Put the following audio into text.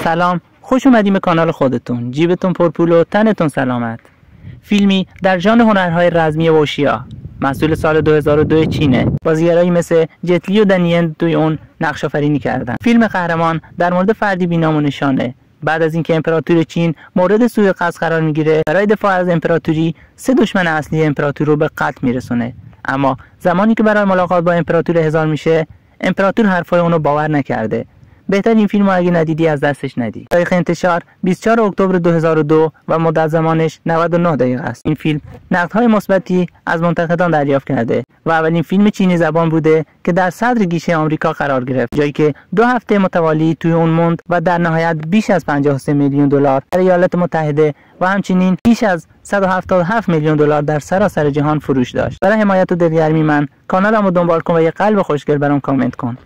سلام، خوش اومدیم به کانال خودتون. جیبتون پرپول و تنتون سلامت. فیلمی در ژانر هنرهای رزمی ووشیا محصول سال 2002 چینه. بازیگرایی مثل جت لی و دنیل توی اون نقش آفرینی کردن. فیلم قهرمان در مورد فردی بی‌نام و نشانه. بعد از اینکه امپراتوری چین مورد سوء قصد قرار میگیره، برای دفاع از امپراتوری 3 دشمن اصلی امپراتور رو به قتل میرسونه. اما زمانی که برای ملاقات با امپراتور احضار میشه، امپراتور حرفای اونو باور نکرده. بهتر این فیلمو اگه ندیدی از دستش ندی. تاریخ انتشار 24 اکتبر 2002 و مدت زمانش 99 دقیقه است. این فیلم نقدهای مثبتی از منتقدان دریافت کرده و اولین فیلم چینی زبان بوده که در صدر گیشه آمریکا قرار گرفت، جایی که 2 هفته متوالی توی اون موند و در نهایت بیش از 53 میلیون دلار در ایالات متحده و همچنین بیش از 177 میلیون دلار در سراسر جهان فروش داشت. برای حمایت و دلگرمی من کانالمو دنبال کن و یه قلب خوشگل برام کامنت کن.